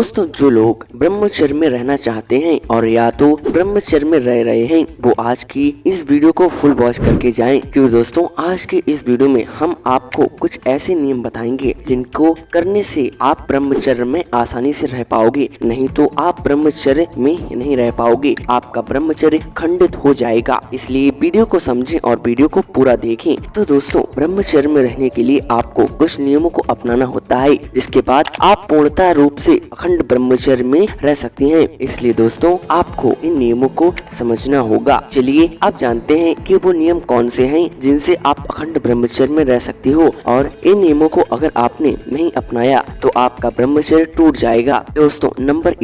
दोस्तों, जो लोग ब्रह्मचर्य में रहना चाहते हैं और या तो ब्रह्मचर्य में रह रहे हैं, वो आज की इस वीडियो को फुल वॉच करके जाएं, क्योंकि दोस्तों आज के इस वीडियो में हम आपको कुछ ऐसे नियम बताएंगे जिनको करने से आप ब्रह्मचर्य में आसानी से रह पाओगे, नहीं तो आप ब्रह्मचर्य में नहीं रह पाओगे, आपका ब्रह्मचर्य खंडित हो जाएगा। इसलिए वीडियो को समझें और वीडियो को पूरा देखें। तो दोस्तों, ब्रह्मचर्य में रहने के लिए आपको कुछ नियमों को अपनाना होता है, जिसके बाद आप पूर्णतः रूप से अखंड ब्रह्मचर्य में रह सकते हैं। इसलिए दोस्तों, आपको इन नियमों को समझना होगा। चलिए आप जानते हैं कि वो नियम कौन से हैं जिनसे आप अखंड ब्रह्मचर्य में रह सकते हो, और इन नियमों को अगर आपने नहीं अपनाया तो आपका ब्रह्मचर्य टूट जाएगा। दोस्तों, नंबर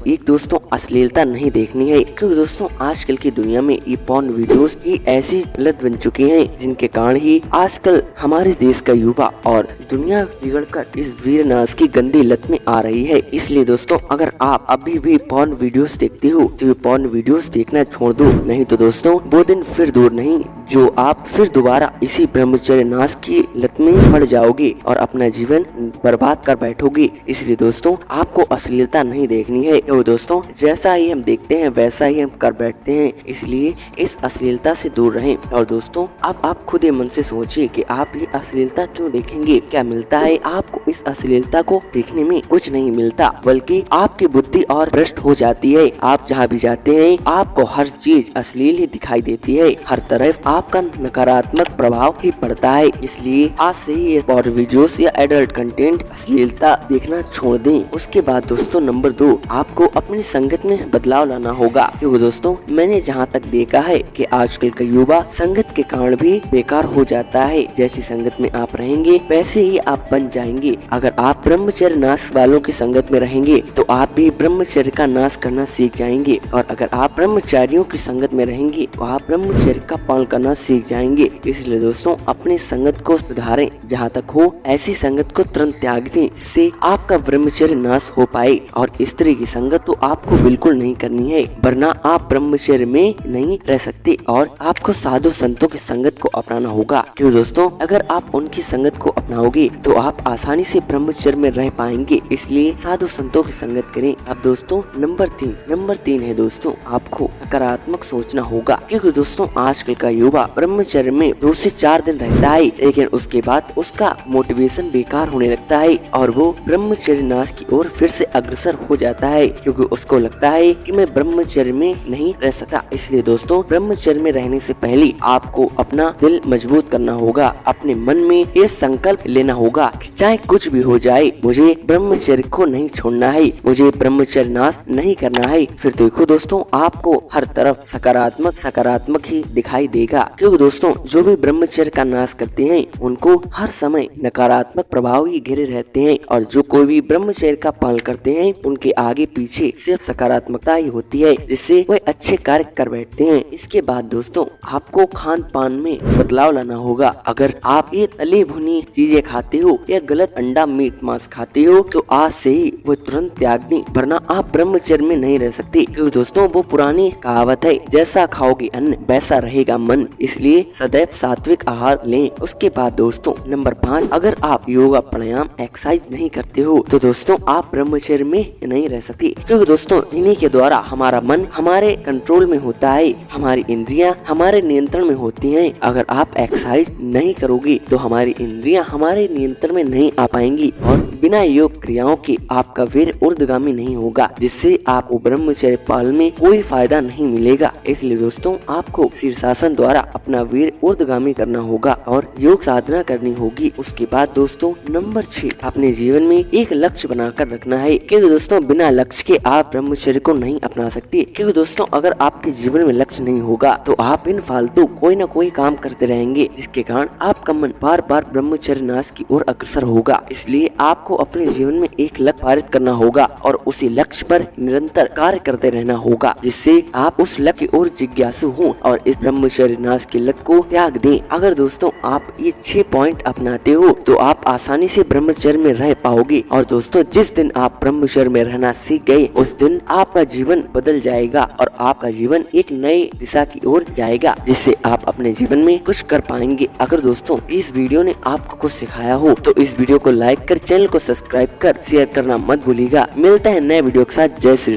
एक दोस्तों, अश्लीलता नहीं देखनी है, क्योंकि दोस्तों आजकल की दुनिया में ये पॉर्न वीडियोस की ऐसी लत बन चुकी हैं जिनके कारण ही आजकल हमारे देश का युवा और दुनिया बिगड़कर इस वीरनाश की गंदी लत में आ रही है। इसलिए दोस्तों, अगर आप अभी भी पॉर्न वीडियोस देखते हो तो ये पॉर्न वीडियोस देखना छोड़ दो, नहीं तो दोस्तों वो दिन फिर दूर नहीं जो आप फिर दोबारा इसी ब्रह्मचर्य नाश की लत में पड़ जाओगे और अपना जीवन बर्बाद कर बैठोगे। इसलिए दोस्तों, आपको अश्लीलता नहीं देखनी है। तो दोस्तों, जैसा ही हम देखते हैं वैसा ही हम कर बैठते हैं, इसलिए इस अश्लीलता से दूर रहें। और दोस्तों, अब आप खुद ही मन से सोचिए कि आप ये अश्लीलता क्यों देखेंगे, क्या मिलता है आपको इस अश्लीलता को देखने में? कुछ नहीं मिलता, बल्कि आपकी बुद्धि और भ्रष्ट हो जाती है। आप जहाँ भी जाते हैं आपको हर चीज अश्लील ही दिखाई देती है, हर तरफ आपका नकारात्मक प्रभाव ही पड़ता है। इसलिए आज से ही ये पॉर्न वीडियोस या एडल्ट कंटेंट अश्लीलता देखना छोड़ दें। उसके बाद दोस्तों, नंबर 2, आपको अपनी संगत में बदलाव लाना होगा, क्योंकि दोस्तों मैंने जहाँ तक देखा है कि आजकल का युवा संगत के कारण भी बेकार हो जाता है। जैसी संगत में आप रहेंगे वैसे ही आप बन जाएंगे। अगर आप ब्रह्मचर्य नाश वालों की संगत में रहेंगे तो आप भी ब्रह्मचर्य का नाश करना सीख जाएंगे, और अगर आप ब्रह्मचारियों की संगत में रहेंगे तो आप ब्रह्मचर्य का पालन करना सीख जाएंगे। इसलिए दोस्तों, अपनी संगत को सुधारें, जहाँ तक हो ऐसी संगत को तुरंत त्याग दें, जिससे आपका ब्रह्मचर्य नाश हो पाए। और स्त्री की संगत तो आपको बिल्कुल नहीं करनी है, वरना आप ब्रह्मचर्य में नहीं रह सकते, और आपको साधु संतों की संगत को अपनाना होगा, क्योंकि दोस्तों अगर आप उनकी संगत को अपनाओगे तो आप आसानी से ब्रह्मचर्य में रह पाएंगे। इसलिए साधु संतों की संगत करें। अब दोस्तों, नंबर तीन है दोस्तों, आपको सकारात्मक सोचना होगा, क्योंकि दोस्तों आजकल का युवा ब्रह्मचर्य में 2 से 4 दिन रहता है, लेकिन उसके बाद उसका मोटिवेशन बेकार होने लगता है और वो ब्रह्मचर्य नाश की ओर फिर से अग्रसर हो जाता है, क्योंकि उसको लगता है कि मैं ब्रह्मचर्य में नहीं रह सकता। इसलिए दोस्तों, ब्रह्मचर्य में रहने से पहले आपको अपना दिल मजबूत करना होगा, अपने मन में ये संकल्प लेना होगा कि चाहे कुछ भी हो जाए मुझे ब्रह्मचर्य को नहीं छोड़ना है, मुझे ब्रह्मचर्य नाश नहीं करना है। फिर देखो दोस्तों, आपको हर तरफ सकारात्मक ही दिखाई देगा, क्योंकि दोस्तों जो भी ब्रह्मचर्य का नाश करते हैं उनको हर समय नकारात्मक प्रभाव ही घिरे रहते हैं, और जो कोई भी ब्रह्मचर्य का पालन करते हैं उनके आगे पीछे सिर्फ सकारात्मकता ही होती है, जिससे वे अच्छे कार्य कर बैठते हैं। इसके बाद दोस्तों, आपको खान पान में बदलाव लाना होगा। अगर आप ये तली भुनी चीजें खाते हो या गलत अंडा मीट मांस खाते हो तो आज से ही वो तुरंत त्याग दें, वरना आप ब्रह्मचर्य में नहीं रह सकते, क्योंकि दोस्तों वो पुरानी कहावत है, जैसा खाओगे अन्न वैसा रहेगा मन। इसलिए सदैव सात्विक आहार लें। उसके बाद दोस्तों, नंबर 5, अगर आप योगा प्राणायाम एक्सरसाइज नहीं करते हो तो दोस्तों आप ब्रह्मचर्य में नहीं रह सकते, क्योंकि दोस्तों इन्हीं के द्वारा हमारा मन हमारे कंट्रोल में होता है, हमारी इंद्रियां हमारे नियंत्रण में होती हैं। अगर आप एक्सरसाइज नहीं करोगे तो हमारी इंद्रियां हमारे नियंत्रण में नहीं आ पाएंगी, और बिना योग क्रियाओं के आपका वीर ऊर्ध्वगामी नहीं होगा, जिससे आपको ब्रह्मचर्य पालन में कोई फायदा नहीं मिलेगा। इसलिए दोस्तों, आपको शीर्षासन द्वारा अपना वीर ऊर्ध्वगामी करना होगा और योग साधना करनी होगी। उसके बाद दोस्तों, नंबर 6, अपने जीवन में एक लक्ष्य बनाकर रखना है, क्योंकि दोस्तों बिना लक्ष्य के आप ब्रह्मचर्य को नहीं अपना सकते। क्योंकि दोस्तों अगर आपके जीवन में लक्ष्य नहीं होगा तो आप इन फालतू कोई न कोई काम करते रहेंगे, जिसके कारण आपका मन बार बार ब्रह्मचर्य नाश की ओर अग्रसर होगा। इसलिए आपको अपने जीवन में एक लक्ष्य पारित करना होगा और उसी लक्ष्य पर निरंतर कार्य करते रहना होगा, जिससे आप उस लक्ष्य की ओर जिज्ञासु हों और इस ब्रह्मचर्य विनाश की लत को त्याग दें। अगर दोस्तों आप ये 6 पॉइंट अपनाते हो तो आप आसानी से ब्रह्मचर्य में रह पाओगे। और दोस्तों जिस दिन आप ब्रह्मचर्य में रहना सीख गए उस दिन आपका जीवन बदल जाएगा और आपका जीवन एक नए दिशा की ओर जाएगा, जिससे आप अपने जीवन में कुछ कर पाएंगे। अगर दोस्तों इस वीडियो ने आपको कुछ सिखाया हो तो इस वीडियो को लाइक कर, चैनल को सब्सक्राइब कर, शेयर करना मत भूलिएगा। मिलता है नए वीडियो के साथ। जय श्री